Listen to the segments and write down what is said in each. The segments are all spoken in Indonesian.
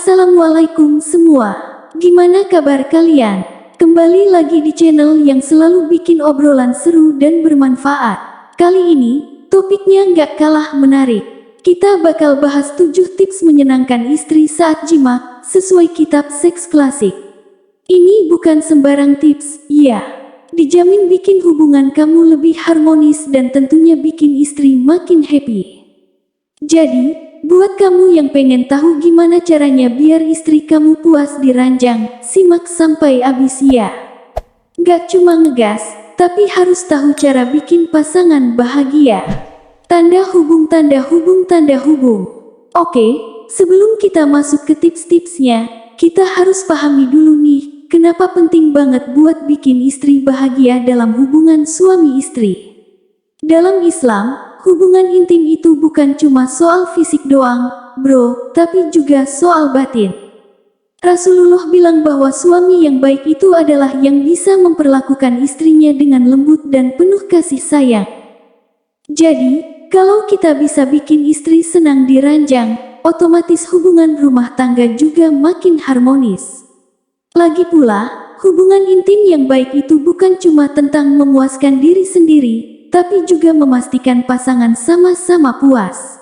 Assalamualaikum semua. Gimana kabar kalian? Kembali lagi di channel yang selalu bikin obrolan seru dan bermanfaat. Kali ini, topiknya nggak kalah menarik. Kita bakal bahas 7 tips menyenangkan istri saat jima, sesuai kitab seks klasik. Ini bukan sembarang tips, ya. Dijamin bikin hubungan kamu lebih harmonis dan tentunya bikin istri makin happy. Jadi, buat kamu yang pengen tahu gimana caranya biar istri kamu puas di ranjang, simak sampai habis ya. Gak cuma ngegas, tapi harus tahu cara bikin pasangan bahagia. Tanda hubung, tanda hubung, tanda hubung. Oke, sebelum kita masuk ke tips-tipsnya, kita harus pahami dulu nih, kenapa penting banget buat bikin istri bahagia dalam hubungan suami istri. Dalam Islam, hubungan intim itu bukan cuma soal fisik doang, bro, tapi juga soal batin. Rasulullah bilang bahwa suami yang baik itu adalah yang bisa memperlakukan istrinya dengan lembut dan penuh kasih sayang. Jadi, kalau kita bisa bikin istri senang di ranjang, otomatis hubungan rumah tangga juga makin harmonis. Lagi pula, hubungan intim yang baik itu bukan cuma tentang memuaskan diri sendiri, tapi juga memastikan pasangan sama-sama puas.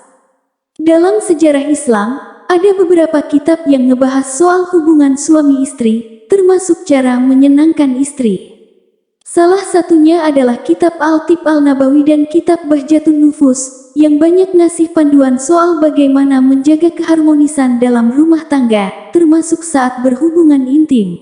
Dalam sejarah Islam, ada beberapa kitab yang ngebahas soal hubungan suami istri, termasuk cara menyenangkan istri. Salah satunya adalah kitab Al-Tib Al-Nabawi dan kitab Bahjatun Nufus, yang banyak ngasih panduan soal bagaimana menjaga keharmonisan dalam rumah tangga, termasuk saat berhubungan intim.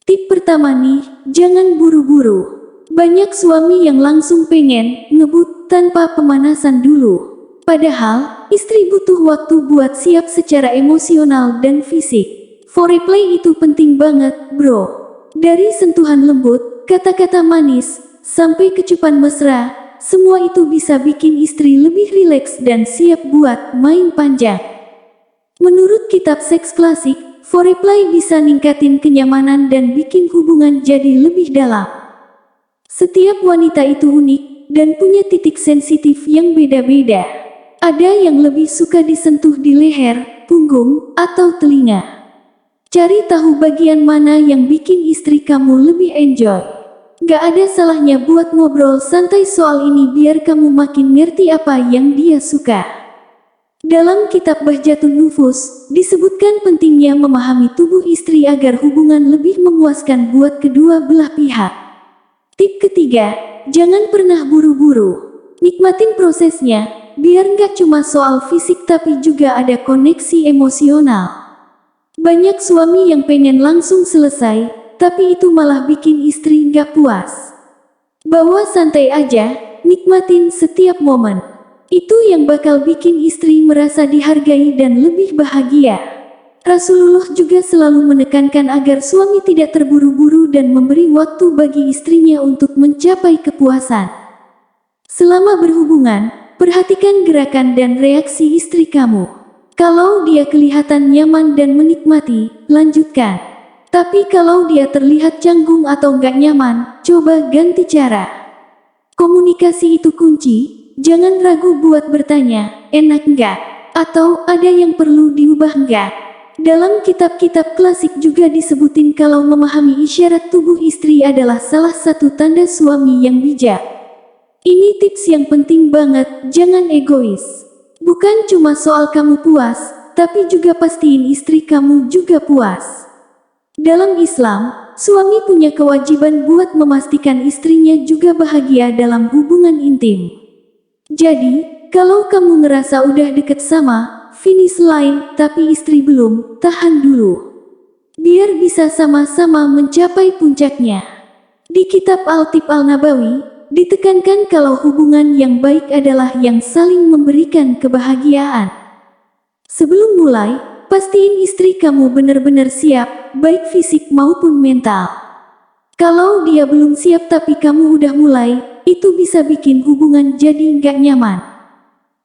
Tip pertama nih, jangan buru-buru. Banyak suami yang langsung pengen ngebut tanpa pemanasan dulu. Padahal, istri butuh waktu buat siap secara emosional dan fisik. Foreplay itu penting banget, bro. Dari sentuhan lembut, kata-kata manis, sampai kecupan mesra, semua itu bisa bikin istri lebih rileks dan siap buat main panjang. Menurut kitab seks klasik, foreplay bisa ningkatin kenyamanan dan bikin hubungan jadi lebih dalam. Setiap wanita itu unik dan punya titik sensitif yang beda-beda. Ada yang lebih suka disentuh di leher, punggung, atau telinga. Cari tahu bagian mana yang bikin istri kamu lebih enjoy. Gak ada salahnya buat ngobrol santai soal ini biar kamu makin ngerti apa yang dia suka. Dalam kitab Bahjatun Nufus, disebutkan pentingnya memahami tubuh istri agar hubungan lebih memuaskan buat kedua belah pihak. Tip ketiga, jangan pernah buru-buru. Nikmatin prosesnya, biar nggak cuma soal fisik tapi juga ada koneksi emosional. Banyak suami yang pengen langsung selesai, tapi itu malah bikin istri nggak puas. Bawa santai aja, nikmatin setiap momen. Itu yang bakal bikin istri merasa dihargai dan lebih bahagia. Rasulullah juga selalu menekankan agar suami tidak terburu-buru dan memberi waktu bagi istrinya untuk mencapai kepuasan. Selama berhubungan, perhatikan gerakan dan reaksi istri kamu. Kalau dia kelihatan nyaman dan menikmati, lanjutkan. Tapi kalau dia terlihat canggung atau gak nyaman, coba ganti cara. Komunikasi itu kunci, jangan ragu buat bertanya, enak nggak? Atau ada yang perlu diubah nggak? Dalam kitab-kitab klasik juga disebutin kalau memahami isyarat tubuh istri adalah salah satu tanda suami yang bijak. Ini tips yang penting banget, jangan egois. Bukan cuma soal kamu puas, tapi juga pastiin istri kamu juga puas. Dalam Islam, suami punya kewajiban buat memastikan istrinya juga bahagia dalam hubungan intim. Jadi, kalau kamu ngerasa udah deket sama finish line, tapi istri belum, tahan dulu. Biar bisa sama-sama mencapai puncaknya. Di kitab Al-Tib Al-Nabawi, ditekankan kalau hubungan yang baik adalah yang saling memberikan kebahagiaan. Sebelum mulai, pastiin istri kamu benar-benar siap, baik fisik maupun mental. Kalau dia belum siap tapi kamu udah mulai, itu bisa bikin hubungan jadi nggak nyaman.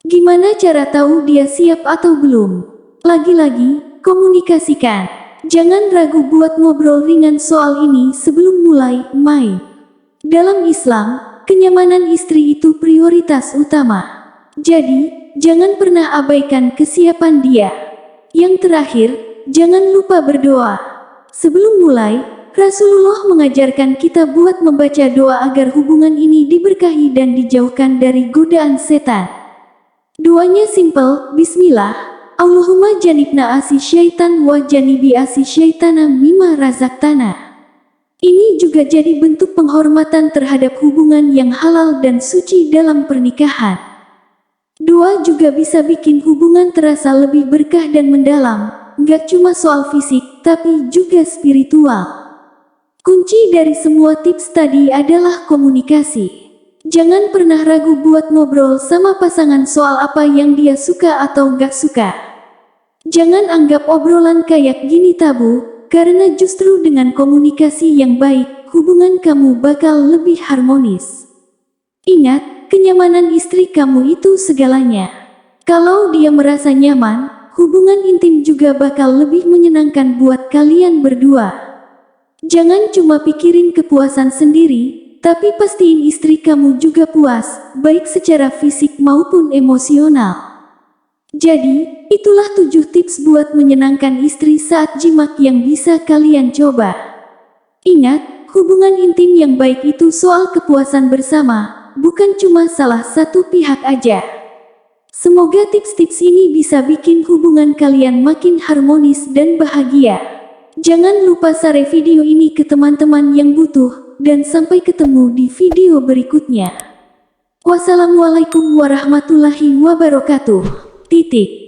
Gimana cara tahu dia siap atau belum? Lagi-lagi, komunikasikan. Jangan ragu buat ngobrol ringan soal ini sebelum mulai main. Dalam Islam, kenyamanan istri itu prioritas utama. Jadi, jangan pernah abaikan kesiapan dia. Yang terakhir, jangan lupa berdoa. Sebelum mulai, Rasulullah mengajarkan kita buat membaca doa agar hubungan ini diberkahi dan dijauhkan dari godaan setan. Doanya simple, Bismillah, Allahumma janibna asi syaitan wa janibi asi syaitana mimma razaktana. Ini juga jadi bentuk penghormatan terhadap hubungan yang halal dan suci dalam pernikahan. Doa juga bisa bikin hubungan terasa lebih berkah dan mendalam, nggak cuma soal fisik, tapi juga spiritual. Kunci dari semua tips tadi adalah komunikasi. Jangan pernah ragu buat ngobrol sama pasangan soal apa yang dia suka atau nggak suka. Jangan anggap obrolan kayak gini tabu, karena justru dengan komunikasi yang baik, hubungan kamu bakal lebih harmonis. Ingat, kenyamanan istri kamu itu segalanya. Kalau dia merasa nyaman, hubungan intim juga bakal lebih menyenangkan buat kalian berdua. Jangan cuma pikirin kepuasan sendiri, tapi pastiin istri kamu juga puas, baik secara fisik maupun emosional. Jadi, itulah 7 tips buat menyenangkan istri saat jimat yang bisa kalian coba. Ingat, hubungan intim yang baik itu soal kepuasan bersama, bukan cuma salah satu pihak aja. Semoga tips-tips ini bisa bikin hubungan kalian makin harmonis dan bahagia. Jangan lupa share video ini ke teman-teman yang butuh, dan sampai ketemu di video berikutnya. Wassalamualaikum warahmatullahi wabarakatuh. Titik.